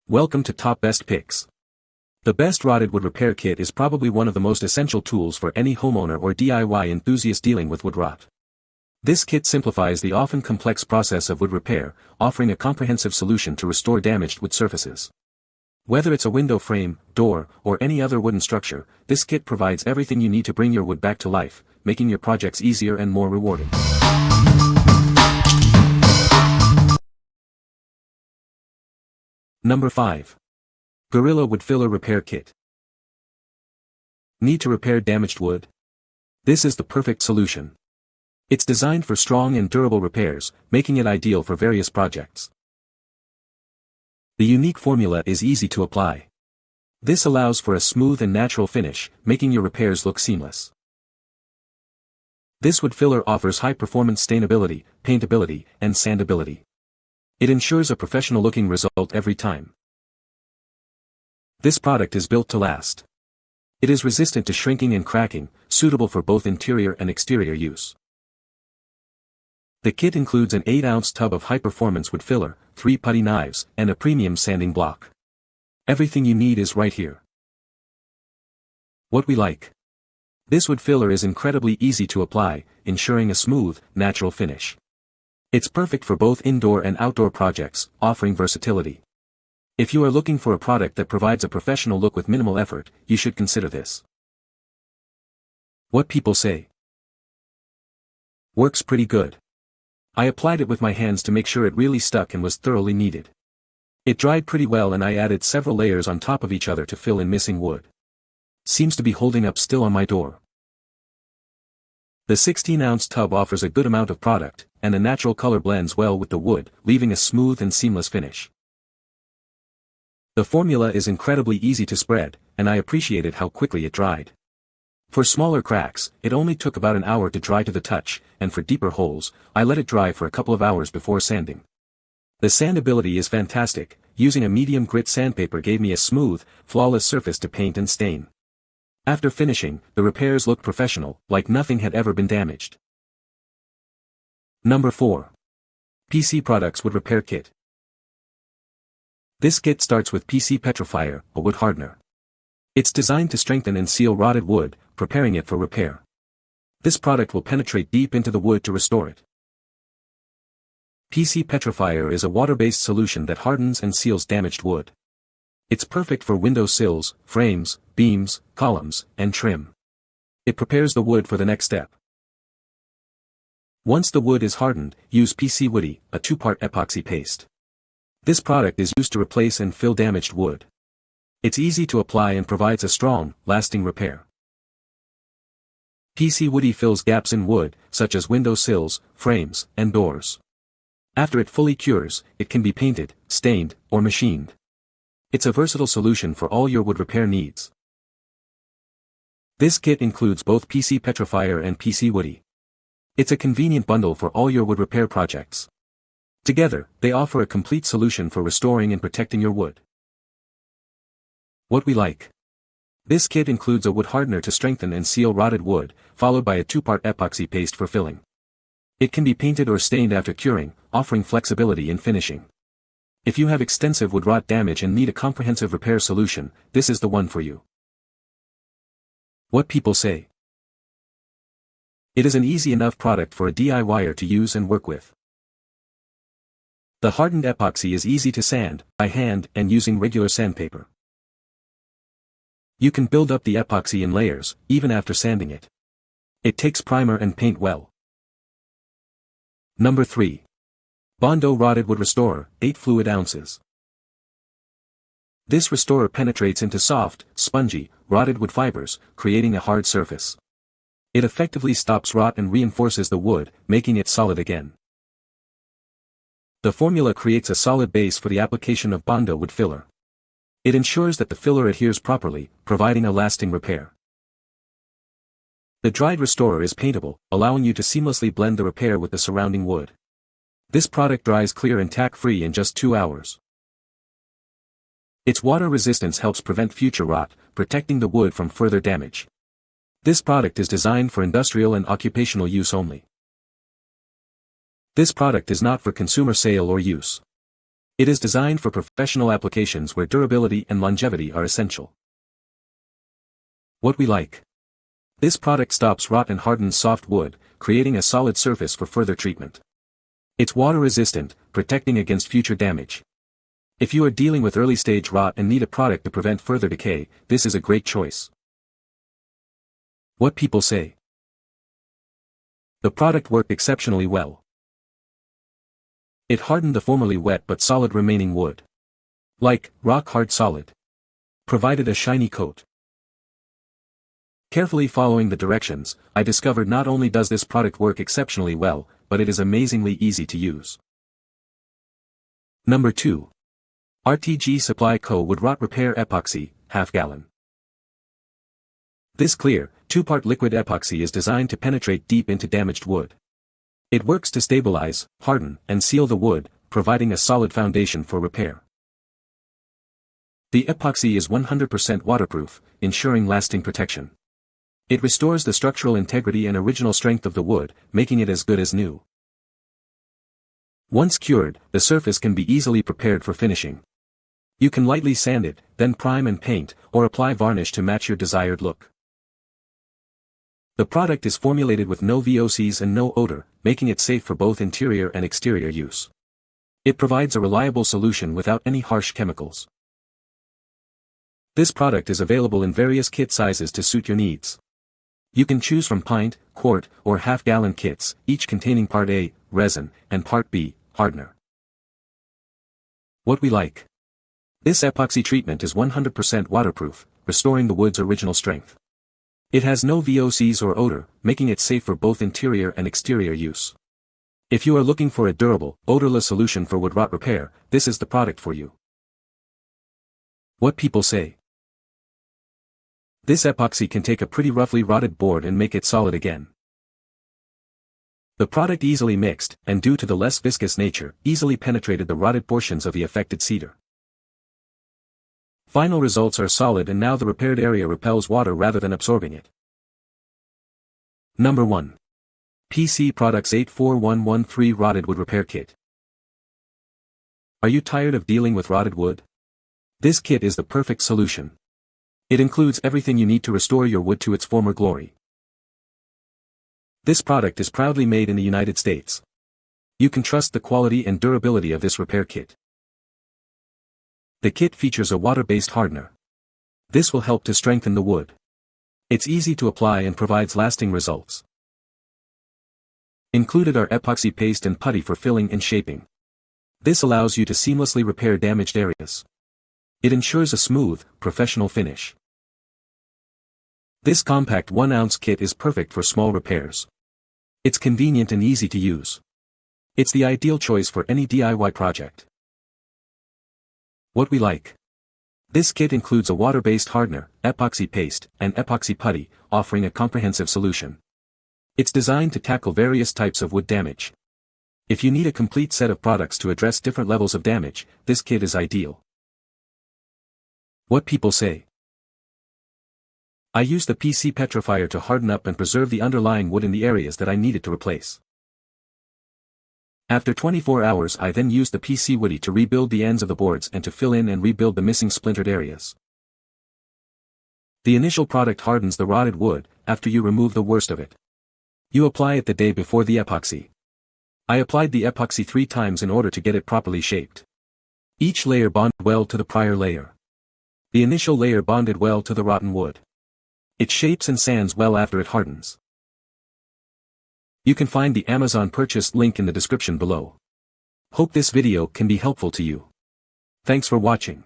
Welcome to Top Best Picks. The best rotted wood repair kit is probably one of the most essential tools for any homeowner or DIY enthusiast dealing with wood rot. This kit simplifies the often complex process of wood repair, offering a comprehensive solution to restore damaged wood surfaces. Whether it's a window frame, door, or any other wooden structure, this kit provides everything you need to bring your wood back to life, making your projects easier and more rewarding. Number 5. Gorilla Wood Filler Repair Kit. Need to repair damaged wood? This is the perfect solution. It's designed for strong and durable repairs, making it ideal for various projects. The unique formula is easy to apply. This allows for a smooth and natural finish, making your repairs look seamless. This wood filler offers high-performance stainability, paintability, and sandability. It ensures a professional-looking result every time. This product is built to last. It is resistant to shrinking and cracking, suitable for both interior and exterior use. The kit includes an 8-ounce tub of high-performance wood filler, 3 putty knives, and a premium sanding block. Everything you need is right here. What we like. This wood filler is incredibly easy to apply, ensuring a smooth, natural finish. It's perfect for both indoor and outdoor projects, offering versatility. If you are looking for a product that provides a professional look with minimal effort, you should consider this. What people say. Works pretty good. I applied it with my hands to make sure it really stuck and was thoroughly kneaded. It dried pretty well and I added several layers on top of each other to fill in missing wood. Seems to be holding up still on my door. The 16-ounce tub offers a good amount of product, and the natural color blends well with the wood, leaving a smooth and seamless finish. The formula is incredibly easy to spread, and I appreciated how quickly it dried. For smaller cracks, it only took about an hour to dry to the touch, and for deeper holes, I let it dry for a couple of hours before sanding. The sandability is fantastic. Using a medium grit sandpaper gave me a smooth, flawless surface to paint and stain. After finishing, the repairs looked professional, like nothing had ever been damaged. Number 4. PC Products Wood Repair Kit. This kit starts with PC Petrifier, a wood hardener. It's designed to strengthen and seal rotted wood, preparing it for repair. This product will penetrate deep into the wood to restore it. PC Petrifier is a water-based solution that hardens and seals damaged wood. It's perfect for window sills, frames, beams, columns, and trim. It prepares the wood for the next step. Once the wood is hardened, use PC Woody, a 2-part epoxy paste. This product is used to replace and fill damaged wood. It's easy to apply and provides a strong, lasting repair. PC Woody fills gaps in wood, such as window sills, frames, and doors. After it fully cures, it can be painted, stained, or machined. It's a versatile solution for all your wood repair needs. This kit includes both PC Petrifier and PC Woody. It's a convenient bundle for all your wood repair projects. Together, they offer a complete solution for restoring and protecting your wood. What we like. This kit includes a wood hardener to strengthen and seal rotted wood, followed by a 2-part epoxy paste for filling. It can be painted or stained after curing, offering flexibility in finishing. If you have extensive wood rot damage and need a comprehensive repair solution, this is the one for you. What people say. It is an easy enough product for a DIYer to use and work with. The hardened epoxy is easy to sand, by hand and using regular sandpaper. You can build up the epoxy in layers, even after sanding it. It takes primer and paint well. Number 3. Bondo Rotted Wood Restorer, 8 fluid ounces. This restorer penetrates into soft, spongy, rotted wood fibers, creating a hard surface. It effectively stops rot and reinforces the wood, making it solid again. The formula creates a solid base for the application of Bondo wood filler. It ensures that the filler adheres properly, providing a lasting repair. The dried restorer is paintable, allowing you to seamlessly blend the repair with the surrounding wood. This product dries clear and tack-free in just 2 hours. Its water resistance helps prevent future rot, protecting the wood from further damage. This product is designed for industrial and occupational use only. This product is not for consumer sale or use. It is designed for professional applications where durability and longevity are essential. What we like. This product stops rot and hardens soft wood, creating a solid surface for further treatment. It's water-resistant, protecting against future damage. If you are dealing with early-stage rot and need a product to prevent further decay, this is a great choice. What people say. The product worked exceptionally well. It hardened the formerly wet but solid remaining wood. Like, rock-hard solid. Provided a shiny coat. Carefully following the directions, I discovered not only does this product work exceptionally well, but it is amazingly easy to use. Number 2. RTG Supply Co. Wood Rot Repair Epoxy, half gallon. This clear, 2-part liquid epoxy is designed to penetrate deep into damaged wood. It works to stabilize, harden, and seal the wood, providing a solid foundation for repair. The epoxy is 100% waterproof, ensuring lasting protection. It restores the structural integrity and original strength of the wood, making it as good as new. Once cured, the surface can be easily prepared for finishing. You can lightly sand it, then prime and paint, or apply varnish to match your desired look. The product is formulated with no VOCs and no odor, making it safe for both interior and exterior use. It provides a reliable solution without any harsh chemicals. This product is available in various kit sizes to suit your needs. You can choose from pint, quart, or half-gallon kits, each containing Part A, resin, and Part B, hardener. What we like. This epoxy treatment is 100% waterproof, restoring the wood's original strength. It has no VOCs or odor, making it safe for both interior and exterior use. If you are looking for a durable, odorless solution for wood rot repair, this is the product for you. What people say. This epoxy can take a pretty roughly rotted board and make it solid again. The product easily mixed, and due to the less viscous nature, easily penetrated the rotted portions of the affected cedar. Final results are solid and now the repaired area repels water rather than absorbing it. Number 1. PC Products 84113 Rotted Wood Repair Kit. Are you tired of dealing with rotted wood? This kit is the perfect solution. It includes everything you need to restore your wood to its former glory. This product is proudly made in the United States. You can trust the quality and durability of this repair kit. The kit features a water-based hardener. This will help to strengthen the wood. It's easy to apply and provides lasting results. Included are epoxy paste and putty for filling and shaping. This allows you to seamlessly repair damaged areas. It ensures a smooth, professional finish. This compact 1-ounce kit is perfect for small repairs. It's convenient and easy to use. It's the ideal choice for any DIY project. What we like. This kit includes a water-based hardener, epoxy paste, and epoxy putty, offering a comprehensive solution. It's designed to tackle various types of wood damage. If you need a complete set of products to address different levels of damage, this kit is ideal. What people say. I used the PC petrifier to harden up and preserve the underlying wood in the areas that I needed to replace. After 24 hours I then used the PC woody to rebuild the ends of the boards and to fill in and rebuild the missing splintered areas. The initial product hardens the rotted wood, after you remove the worst of it. You apply it the day before the epoxy. I applied the epoxy 3 times in order to get it properly shaped. Each layer bonded well to the prior layer. The initial layer bonded well to the rotten wood. It shapes and sands well after it hardens. You can find the Amazon purchase link in the description below. Hope this video can be helpful to you. Thanks for watching.